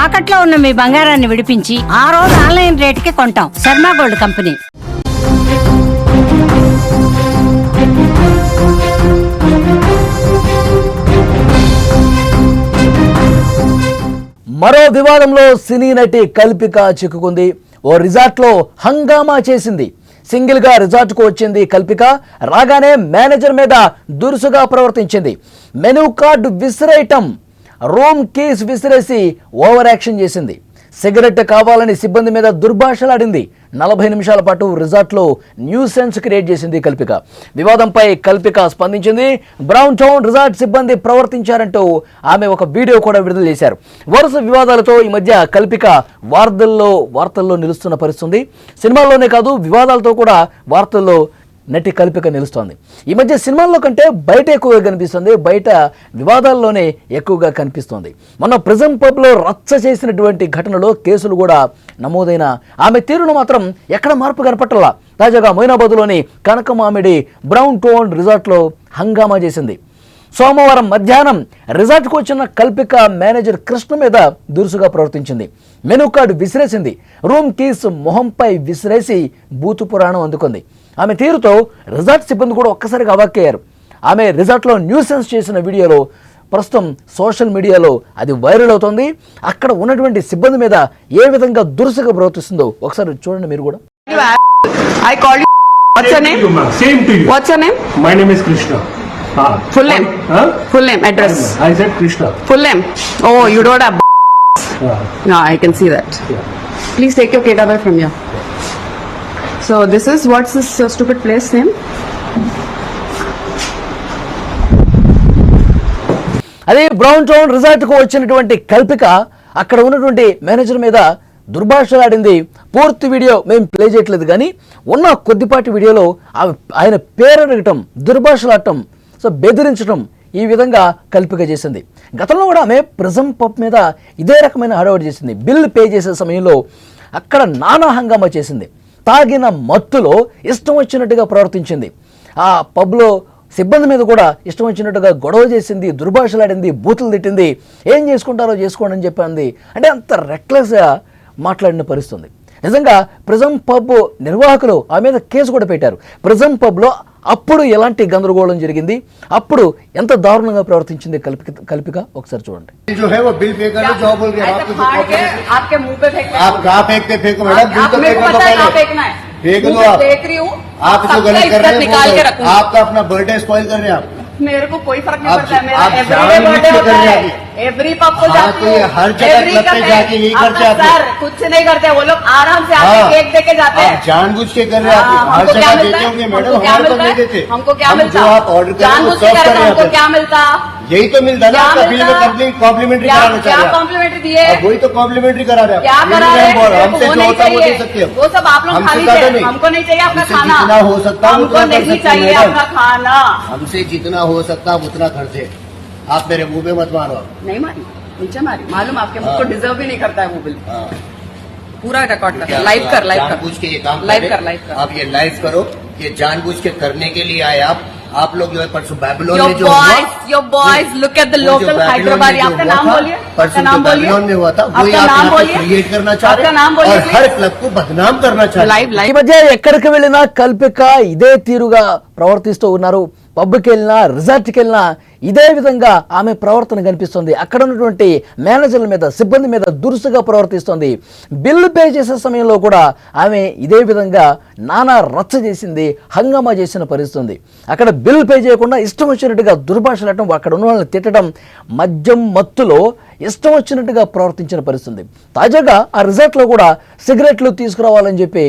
తాకట్లో ఉన్న మీ బంగారాన్ని విడిపించి ఆ రోజు ఆన్లైన్ రేటుకి కొంటాం. Sharma gold company. మరో వివాదంలో సినీ నటి కల్పిక చిక్కుకుంది. ఓ రిసార్ట్లో హంగామా చేసింది. సింగిల్ గా రిసార్ట్కు వచ్చింది కల్పిక. రాగానే మేనేజర్ మీద దురుసుగా ప్రవర్తించింది. మెనూ కార్డు విసిరేయటం, రూమ్ కీస్ విసిరేసి ఓవర్ యాక్షన్ చేసింది. సిగరెట్ కావాలని సిబ్బంది మీద దుర్భాషలాడింది. 40 నిమిషాల పాటు రిసార్ట్లో న్యూసెన్స్ క్రియేట్ చేసింది కల్పిక. వివాదంపై కల్పిక స్పందించింది. బ్రౌన్ టౌన్ రిసార్ట్ సిబ్బంది ప్రవర్తించారంటూ ఆమె ఒక వీడియో కూడా విడుదల చేశారు. వరుస వివాదాలతో ఈ మధ్య కల్పిక వార్తల్లో నిలుస్తున్న పరిస్థితి. సినిమాల్లోనే కాదు, వివాదాలతో కూడా వార్తల్లో నటి కల్పిక నిలుస్తోంది. ఈ మధ్య సినిమాల్లో కంటే బయట ఎక్కువగా కనిపిస్తుంది. బయట వివాదాల్లోనే ఎక్కువగా కనిపిస్తోంది. మొన్న ప్రిజం పబ్లో రచ్చ చేసినటువంటి ఘటనలో కేసులు కూడా నమోదైన ఆమె తీరును మాత్రం ఎక్కడ మార్పు కనపట్టలా. తాజాగా మొయినాబాద్లోని కనకమామిడి బ్రౌన్ టోన్ రిసార్ట్లో హంగామా చేసింది. సోమవారం మధ్యాహ్నం రిసార్ట్కు వచ్చిన కల్పిక మేనేజర్ కృష్ణ మీద దురుసుగా ప్రవర్తించింది. మెనూ కార్డు విసిరేసింది. రూమ్ కీస్ మొహంపై విసిరేసి బూతు పురాణం అందుకుంది. ఆమె తీరుతో రిసార్ట్ సిబ్బంది కూడా ఒక్కసారిగా అవాక్కయ్యారు. ఆమె రిసార్ట్లో న్యూసెన్స్ చేసిన వీడియోలో ప్రస్తుతం సోషల్ మీడియాలో అది వైరల్ అవుతోంది. అక్కడ ఉన్నటువంటి సిబ్బంది మీద ఏ విధంగా దురుసుగా ప్రవర్తిస్తుందో ఒకసారి చూడండి మీరు కూడా. I called you. What's your name? Same to you. What's your name? My name is Krishna. Full name. Huh? Full name. Address. I said Krishna. Full name. Oh, you don't have. No, I can see that. Yeah. Please take your kid away from here. So what's this stupid place name? అదే brown town రిసార్ట్కు వచ్చినటువంటి కల్పిక అక్కడ ఉన్నటువంటి manager మీద దుర్భాషలాడింది. పూర్తి video మేము play చేయట్లేదు, కానీ ఉన్న కొద్దిపాటి వీడియోలో ఆయన పేరు అడగటం, దుర్భాషలాడటం, బెదిరించడం, ఈ విధంగా కల్పిక చేసింది. గతంలో కూడా ఆమె ప్రిజం పబ్ మీద ఇదే రకమైన హడావుడి చేసింది. బిల్ పే చేసే సమయంలో అక్కడ నానా హంగామా చేసింది. తాగిన మత్తులో ఇష్టం వచ్చినట్టుగా ప్రవర్తించింది. ఆ పబ్లో సిబ్బంది మీద కూడా ఇష్టం వచ్చినట్టుగా గొడవ చేసింది, దుర్భాషలాడింది, బూతులు తిట్టింది. ఏం చేసుకుంటారో చేసుకోండి అని చెప్పింది. అంటే అంత రెక్లెస్గా మాట్లాడిన పరిస్థితుంది. నిజంగా ప్రిజం పబ్ నిర్వాహకులు ఆ మీద కేసు కూడా పెట్టారు. ప్రిజం పబ్లో అప్పుడు ఎలాంటి గందరగోళం జరిగింది, అప్పుడు ఎంత దారుణంగా ప్రవర్తించింది కల్పిక ఒకసారి చూడండి. आपका अपना बर्थडे स्पॉइल कर रहे हैं आप. मेरे को कोई फर्क नहीं पड़ता है. मेरा एवरीडे बर्थडे होता है. एवरी पब को जाती हूँ. हर जगह क्लब पे जाके यही करते हैं. सर कुछ नहीं करते, वो लोग आराम से आके केक दे के जाते हैं. जानबूझ के कर रहे हैं. हर जगह देते होंगे मैडम, हमारे को नहीं देते. हमको क्या मिलता? जो आप ऑर्डर करें वो सर्व करें. हमको क्या मिलता? यही तो मिलता ना. बिल में कॉम्प्लीमेंट्री कराना चाहिए. क्या कॉम्प्लीमेंट्री दिए? वही तो कॉम्प्लीमेंट्री करा रहे हैं. क्या करा रहे हैं? हमसे जो होता है वो दे सकते हैं. वो सब आप लोग खा लीजिए. हमको नहीं चाहिए आपका खाना. जितना हो सकता है हमको नहीं चाहिए आपका खाना. हमसे जितना हो सकता है उतना खर्चे. आप मेरे मुंह पे मत मारो. नहीं मारी, नीचे मारी. मालूम आपके मुझ को डिजर्व भी नहीं करता है वो बिल. पूरा रिकॉर्ड कर. लाइव कर. जानबूझ के ये काम लाइव कर. आप ये लाइव करो. ये जानबूझ के करने के लिए आए आप लोग जो है परसों बैबलोन में जो your boys look at the local Hyderabad. आपका नाम बोलिए. परसों बैबलोन में हुआ था वही आप यहाँ पे क्रिएट करना चाह रहे हैं और हर क्लब को बदनाम करना चाह रहे हैं. ఈ మధ్య ఎక్కడికి వెళ్ళినా కల్పిక ఇదే తీరుగా ప్రవర్తిస్తూ ఉన్నారు. పబ్కి వెళ్ళినా, రిసార్ట్కి వెళ్ళినా ఇదే విధంగా ఆమె ప్రవర్తన కనిపిస్తుంది. అక్కడ ఉన్నటువంటి మేనేజర్ల మీద, సిబ్బంది మీద దురుసుగా ప్రవర్తిస్తుంది. బిల్లు పే చేసే సమయంలో కూడా ఆమె ఇదే విధంగా నానా రచ్చ చేసింది, హంగామా చేసిన పరిస్థితుంది. అక్కడ బిల్ పే చేయకుండా ఇష్టం వచ్చినట్టుగా దుర్భాషలాడటం, అక్కడ ఉన్న వాళ్ళని తిట్టడం, మద్యం మత్తులో ఇష్టం వచ్చినట్టుగా ప్రవర్తించిన పరిస్థితుంది. తాజాగా ఆ రిసార్ట్లో కూడా సిగరెట్లు తీసుకురావాలని చెప్పి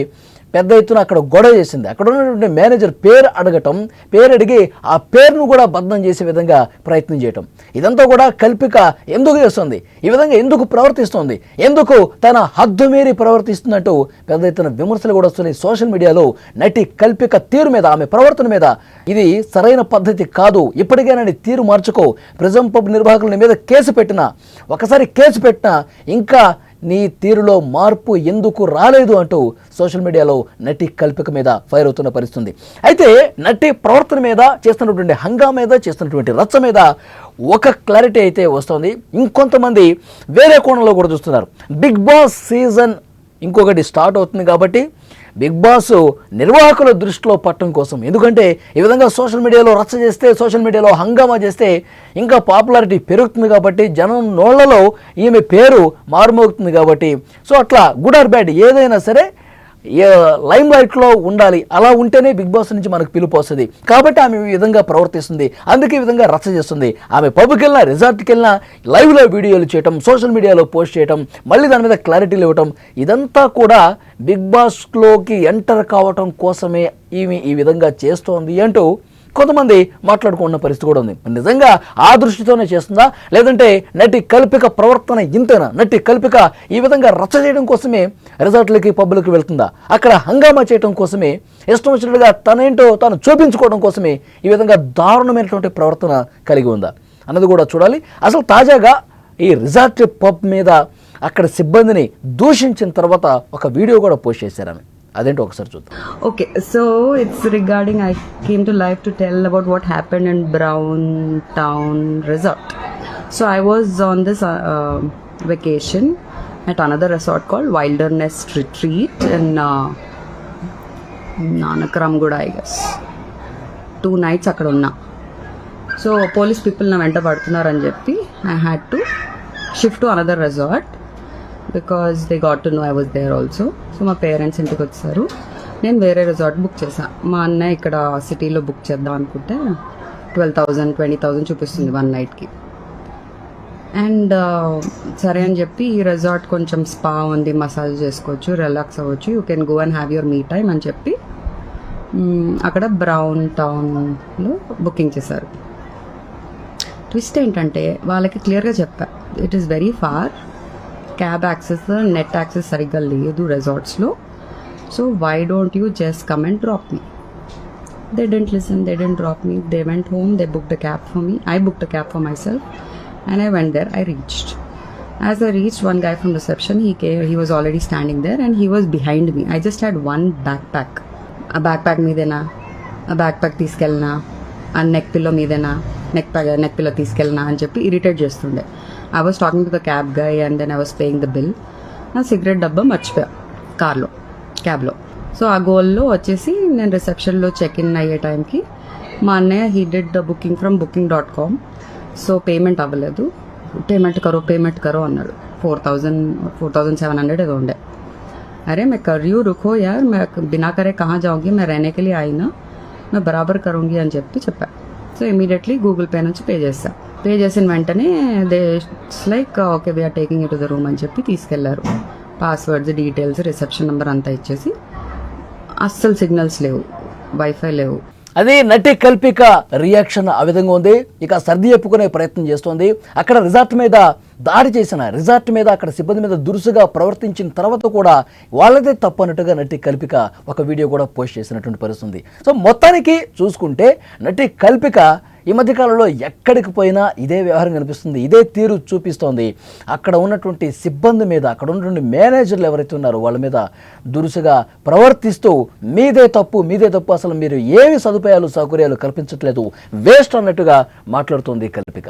పెద్ద ఎత్తున అక్కడ గొడవ చేసింది. అక్కడ ఉన్నటువంటి మేనేజర్ పేరు అడగటం, పేరు అడిగి ఆ పేరును కూడా బదనం చేసే విధంగా ప్రయత్నం చేయటం, ఇదంతా కూడా కల్పిక ఎందుకు చేస్తుంది, ఈ విధంగా ఎందుకు ప్రవర్తిస్తుంది, ఎందుకు తన హద్దు మీరి ప్రవర్తిస్తున్నట్టు పెద్ద ఎత్తున విమర్శలు కూడా వస్తున్నాయి సోషల్ మీడియాలో. నటి కల్పిక తీరు మీద, ఆమె ప్రవర్తన మీద ఇది సరైన పద్ధతి కాదు, ఇప్పటికైనా తీరు మార్చుకో. ప్రిజం పబ్ నిర్వాహకుల మీద కేసు పెట్టినా, ఒకసారి కేసు పెట్టినా ఇంకా నీ తీరులో మార్పు ఎందుకు రాలేదు అంటూ సోషల్ మీడియాలో నటి కల్పిక మీద ఫైర్ అవుతున్న పరిస్థితుంది. అయితే నటి ప్రవర్తన మీద, చేస్తున్నటువంటి హంగా మీద, చేస్తున్నటువంటి రచ్చ మీద ఒక క్లారిటీ అయితే వస్తుంది. ఇంకొంతమంది వేరే కోణంలో కూడా చూస్తున్నారు. బిగ్ బాస్ సీజన్ ఇంకొకటి స్టార్ట్ అవుతుంది కాబట్టి బిగ్ బాస్ నిర్వాహకుల దృష్టిలో పట్టడం కోసం, ఎందుకంటే ఈ విధంగా సోషల్ మీడియాలో రచ్చ చేస్తే, సోషల్ మీడియాలో హంగామా చేస్తే ఇంకా పాపులారిటీ పెరుగుతుంది కాబట్టి, జనం నోళ్లలో ఈమె పేరు మారుమోగుతుంది కాబట్టి, సో అట్లా గుడ్ ఆర్ బ్యాడ్ ఏదైనా సరే లైమ్ లైట్లో ఉండాలి. అలా ఉంటేనే బిగ్ బాస్ నుంచి మనకు పిలుపు వస్తుంది. కాబట్టి ఆమె ఈ విధంగా ప్రవర్తిస్తుంది, అందుకే ఈ విధంగా రచ్చ చేస్తుంది. ఆమె పబ్కి వెళ్ళినా, రిసార్ట్కి వెళ్ళినా లైవ్లో వీడియోలు చేయటం, సోషల్ మీడియాలో పోస్ట్ చేయటం, మళ్ళీ దాని మీద క్లారిటీలు ఇవ్వటం, ఇదంతా కూడా బిగ్ బాస్లోకి ఎంటర్ కావటం కోసమే ఈమె ఈ విధంగా చేస్తోంది అంటూ కొంతమంది మాట్లాడుకున్న పరిస్థితి కూడా ఉంది. నిజంగా ఆ దృష్టితోనే చేస్తుందా, లేదంటే నటి కల్పిక ప్రవర్తన ఇంతేనా? నటి కల్పిక ఈ విధంగా రచ్చ చేయడం కోసమే రిసార్ట్లకి, పబ్బులకి వెళ్తుందా? అక్కడ హంగామా చేయడం కోసమే, ఇష్టం వచ్చినట్టుగా తనేంటో తాను చూపించుకోవడం కోసమే ఈ విధంగా దారుణమైనటువంటి ప్రవర్తన కలిగి ఉందా అన్నది కూడా చూడాలి. అసలు తాజాగా ఈ రిసార్ట్ పబ్ మీద అక్కడ సిబ్బందిని దూషించిన తర్వాత ఒక వీడియో కూడా పోస్ట్ చేశారు ఆమె. అదేంటో ఒకసారి చూద్దాం. Okay, so it's regarding, I came to live to tell about what happened in Brown Town Resort. So I was on this vacation at another resort called Wilderness Retreat in Nanakaramguda, I guess. 2 nights అక్కడ ఉన్నా. So police people నా వెంట పడుతున్నారని చెప్పి I had to shift to another resort because they got to know I was there also. So మా parents ఇంటికి వచ్చారు, నేను వేరే రిసార్ట్ బుక్ చేశాను. మా అన్నయ్య ఇక్కడ సిటీలో బుక్ చేద్దాం అనుకుంటే 12,000 20,000 చూపిస్తుంది 1 నైట్కి. అండ్ సరే అని చెప్పి ఈ రిసార్ట్ కొంచెం స్పా ఉంది, మసాజ్ చేసుకోవచ్చు, రిలాక్స్ అవ్వచ్చు, you can go and have your me time అని చెప్పి అక్కడ బ్రౌన్ టౌన్లో బుకింగ్ చేశారు. ట్విస్ట్ ఏంటంటే వాళ్ళకి క్లియర్గా చెప్పా, it is very far, cab access, net access సరిగ్గా లేదు రిసార్ట్స్లో, so why don't you just come and drop me. They didn't listen, they didn't drop me, they went home, they booked a cab for me, I booked a cab for myself and I went there. I reached. As I reached, one guy from reception, he came, he was already standing there and he was behind me. I just had one backpack. A backpack మీదేనా, a backpack తీసుకెళ్ళనా, ఆ neck pillow మీదేనా, neck pillow తీసుకెళ్ళనా అని చెప్పి irritate చేస్తుండే. I was talking to the cab guy and then I was paying the bill. నా cigarette డబ్బా మర్చిపోయా కార్లో, క్యాబ్లో. సో ఆ గోల్లో వచ్చేసి నేను రిసెప్షన్లో చెక్ ఇన్ అయ్యే టైంకి మా అన్నయ్య he did the booking from booking.com. So payment అవ్వలేదు, పేమెంట్ కరో అన్నాడు. 4,700 ఏదో ఉండే. अरे मैं कर रही हूँ, रुको यार, मैं बिना करे कहाँ जाऊँगी, मैं रहने के लिए आई ना, मैं बराबर करूँगी అని చెప్పా. సో ఇమీడియట్లీ గూగుల్ పే నుంచి పే చేసిన వెంటనే they like okay we are taking you to the room అని చెప్పి తీసుకెళ్లారు. పాస్వర్డ్స్, డీటెయిల్స్, రిసెప్షన్ నెంబర్ అంతా ఇచ్చేసి, అస్సలు సిగ్నల్స్ లేవు, వైఫై లేవు. అది నటి కల్పిక రియాక్షన్ ఆ విధంగా ఉంది. ఇక సర్ది చెప్పుకునే ప్రయత్నం చేస్తోంది. అక్కడ రిసార్ట్ మీద దాడి చేసిన, రిసార్ట్ మీద అక్కడ సిబ్బంది మీద దురుసుగా ప్రవర్తించిన తర్వాత కూడా వాళ్ళదే తప్పు అన్నట్టుగా నటి కల్పిక ఒక వీడియో కూడా పోస్ట్ చేసినటువంటి పరిస్థితుంది. సో మొత్తానికి చూసుకుంటే నటి కల్పిక ఈ మధ్యకాలంలో ఎక్కడికి పోయినా ఇదే వ్యవహారం కనిపిస్తుంది, ఇదే తీరు చూపిస్తోంది. అక్కడ ఉన్నటువంటి సిబ్బంది మీద, అక్కడ ఉన్నటువంటి మేనేజర్లు ఎవరైతే ఉన్నారో వాళ్ళ మీద దురుసుగా ప్రవర్తిస్తూ మీదే తప్పు, అసలు మీరు ఏమి సదుపాయాలు, సౌకర్యాలు కల్పించట్లేదు, వేస్ట్ అన్నట్టుగా మాట్లాడుతోంది కల్పిక.